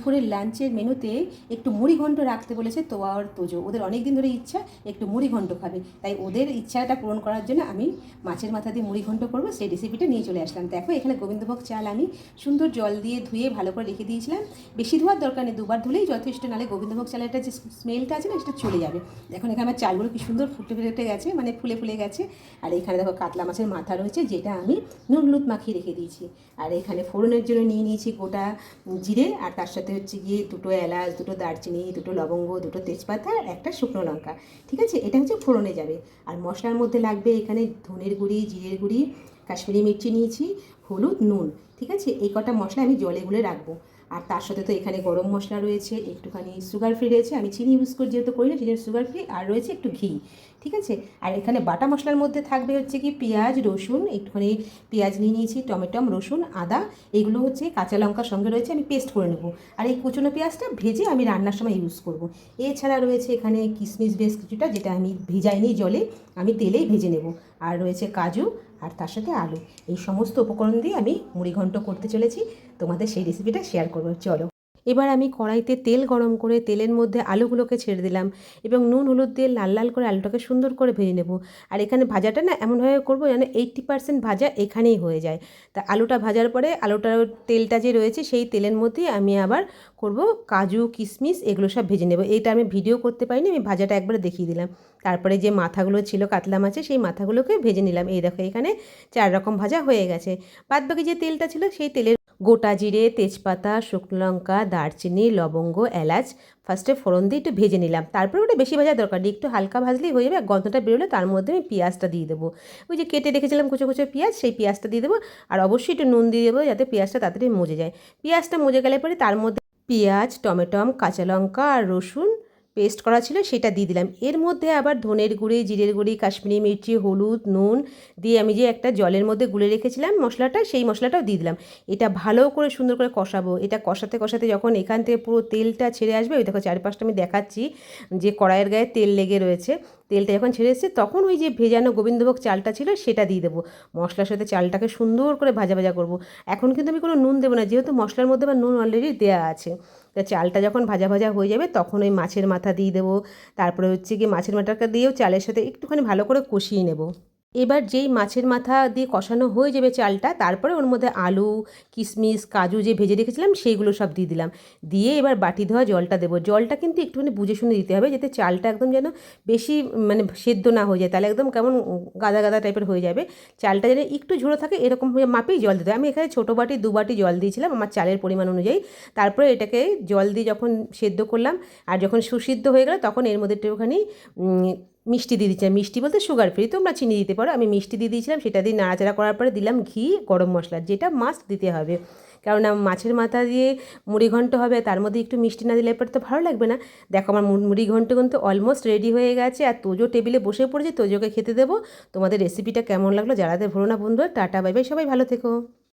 দুপুরের লাঞ্চের মেনুতে একটু মুড়ি ঘন্ট রাখতে বলেছে তোয়া আর তোজো। ওদের অনেক দিন ধরে ইচ্ছা একটু মুড়ি ঘন্ট খাবে, তাই ওদের ইচ্ছাটা পূরণ করার জন্য আমি মাছের মাথা দিয়ে মুড়ি ঘন্ট করবো, সেই রেসিপিটা নিয়ে চলে আসলাম। দেখো এখানে গোবিন্দভোগ চাল আমি সুন্দর জল দিয়ে ধুয়ে ভালো করে রেখে দিয়েছিলাম। বেশি ধোয়ার দরকার নেই, দুবার ধুলেই যথেষ্ট, নাহলে গোবিন্দভোগ চালের যে স্মেলটা আছে না সেটা চলে যাবে। এখন এখানে আমার চালগুলো কি সুন্দর ফুটে গেছে, মানে ফুলে ফুলে গেছে। আর এখানে দেখো কাতলা মাছের মাথা রয়েছে, যেটা আমি নুন হলুদ মাখিয়ে রেখে দিয়েছি। আর এখানে ফোড়নের জন্য নিয়ে নিয়েছি গোটা জিরে, আর তার সাথে হচ্ছে গিয়ে দুটো এলাচ, দুটো দারচিনি, দুটো লবঙ্গ, দুটো তেজপাতা আর একটা শুকনো লঙ্কা। ঠিক আছে, এটা হচ্ছে ফোড়নে যাবে। আর মশলার মধ্যে লাগবে এখানে ধনের গুঁড়ি, জিরের গুঁড়ি, কাশ্মীরি মির্চি নিয়েছি, হলুদ, নুন। ঠিক আছে, এই কটা মশলা আমি জলে গুলে রাখবো। আর তার সাথে তো এখানে গরম মশলা রয়েছে, একটুখানি সুগার ফ্রি রয়েছে, আমি চিনি ইউজ করি যেহেতু করি না সেই জন্য সুগার ফ্রি, আর রয়েছে একটু ঘি। ঠিক আছে, আর এখানে বাটা মশলার মধ্যে থাকবে হচ্ছে কি পেঁয়াজ, রসুন, একটুখানি পেঁয়াজ নিয়ে নিয়েছি, টমেটো, রসুন, আদা, এগুলো হচ্ছে কাঁচা লঙ্কার সঙ্গে রয়েছে, আমি পেস্ট করে নেবো। আর এই কুচনো পেঁয়াজটা ভেজে আমি রান্নার সময় ইউজ করব। এছাড়া রয়েছে এখানে কিশমিশ বেশ কিছুটা, যেটা আমি ভিজাইনি জলে, আমি তেলেই ভেজে নেব। আর রয়েছে কাজু, আর তার সাথে আলু। এই সমস্ত উপকরণ দিয়ে আমি মুড়ি ঘন্ট করতে চলেছি, তোমাদের সেই রেসিপিটা শেয়ার করবো। চলো, এবার আমি কড়াইতে তেল গরম করে তেলের মধ্যে আলুগুলোকে ছেড়ে দিলাম এবং নুন হলুদ দিয়ে লাল লাল করে আলুটাকে সুন্দর করে ভেজে নেব। আর এখানে ভাজাটা না এমনভাবে করবো যেন 80% ভাজা এখানেই হয়ে যায়। তা আলুটা ভাজার পরে আলুটার তেলটা যে রয়েছে সেই তেলের মধ্যেই আমি আবার করব কাজু, কিশমিশ, এগুলো সব ভেজে নেব। এইটা আমি ভিডিও করতে পারিনি, আমি ভাজাটা একবারে দেখিয়ে দিলাম। তারপরে যে মাথাগুলো ছিল কাতলা মাছের, সেই মাথাগুলোকে ভেজে নিলাম। এই দেখো এখানে 4 রকম ভাজা হয়ে গেছে। বাদ বাকি যে তেলটা ছিল সেই তেলের গোটা জিরে, তেজপাতা, শুকনো লঙ্কা, দারচিনি, লবঙ্গ, এলাচ ফার্স্টে ফোড়ন দিয়ে একটু ভেজে নিলাম। তারপরে ওটা বেশি ভাজার দরকার নেই, একটু হালকা ভাজলেই হয়ে যাবে। গন্ধটা বেরোলে তার মধ্যে আমি পেঁয়াজটা দিয়ে দেবো, ওই যে কেটে রেখেছিলাম কুচো কুচো পেঁয়াজ, সেই পেঁয়াজটা দিয়ে দেবো। আর অবশ্যই একটু নুন দিয়ে দেবো যাতে পেঁয়াজটা তাড়াতাড়ি মজে যায়। পেঁয়াজটা মজে গেলে পরে তার মধ্যে পেঁয়াজ, টমেটো, কাঁচা লঙ্কা আর রসুন পেস্ট করা ছিল সেটা দিয়ে দিলাম। এর মধ্যে আবার ধনের গুঁড়ি, জিরের গুঁড়ি, কাশ্মীরি মির্চি, হলুদ, নুন দিয়ে আমি যে একটা জলের মধ্যে গুলে রেখেছিলাম মশলাটা, সেই মশলাটাও দিয়ে দিলাম। এটা ভালো করে সুন্দর করে কষাবো। এটা কষাতে কষাতে যখন এখান থেকে পুরো তেলটা ছেড়ে আসবে, ওই দেখো চারপাশটা আমি দেখাচ্ছি যে কড়াইয়ের গায়ে তেল লেগে রয়েছে, তেলটা যখন ছেড়ে এসছে তখন ওই যে ভেজানো গোবিন্দভোগ চালটা ছিল সেটা দিয়ে দেবো। মশলার সাথে চালটাকে সুন্দর করে ভাজা ভাজা করবো। এখন কিন্তু আমি কোনো নুন দেবো না, যেহেতু মশলার মধ্যে আবার নুন অলরেডি দেওয়া আছে। তা চালটা যখন ভাজা ভাজা হয়ে যাবে তখন ওই মাছের মাথা দিয়ে দেবো। তারপরে হচ্ছে কি মাছের মাথাটা দিয়েও চালের সাথে একটুখানি ভালো করে কষিয়ে নেব। এবার যেই মাছের মাথা দিয়ে কষানো হয়ে যাবে চালটা, তারপরে ওর মধ্যে আলু, কিশমিশ, কাজু যে ভেজে রেখেছিলাম সেইগুলো সব দিয়ে দিলাম। দিয়ে এবার বাটি ধোয়া জলটা দেবো। জলটা কিন্তু একটুখানি বুঝে শুনে দিতে হবে, যাতে চালটা একদম যেন বেশি মানে সেদ্ধ না হয়ে যায়, তাহলে একদম কেমন গাদা গাদা টাইপের হয়ে যাবে। চালটা যেন একটু ঝোড়ো থাকে এরকম মাপেই জল দিতে হবে। আমি এখানে ছোটো বাটি 2 বাটি জল দিয়েছিলাম আমার চালের পরিমাণ অনুযায়ী। তারপরে এটাকে জল দিয়ে যখন সেদ্ধ করলাম আর যখন সুসিদ্ধ হয়ে গেল, তখন এর মধ্যে একটুখানি মিষ্টি দিয়ে দিচ্ছিলাম। মিষ্টি বলতে সুগার ফ্রি, তোমরা চিনি দিতে পারো, আমি মিষ্টি দিয়ে দিয়েছিলাম। সেটা দিয়ে নাড়াচাড়া করার পরে দিলাম ঘি, গরম মশলা, যেটা মাস্ট দিতে হবে, কারণ মাছের মাথা দিয়ে মুড়ি ঘন্ট হবে, তার মধ্যে একটু মিষ্টি না দিলে এরপর তো ভালো লাগবে না। দেখো আমার মুড়ি ঘন্ট কিন্তু অলমোস্ট রেডি হয়ে গেছে, আর তোজো টেবিলে বসে পড়েছে, তোজোকে খেতে দেবো। তোমাদের রেসিপিটা কেমন লাগলো জানাতে ভুলো না বন্ধুরা। টাটা, বাই বাই, সবাই ভালো থেকো।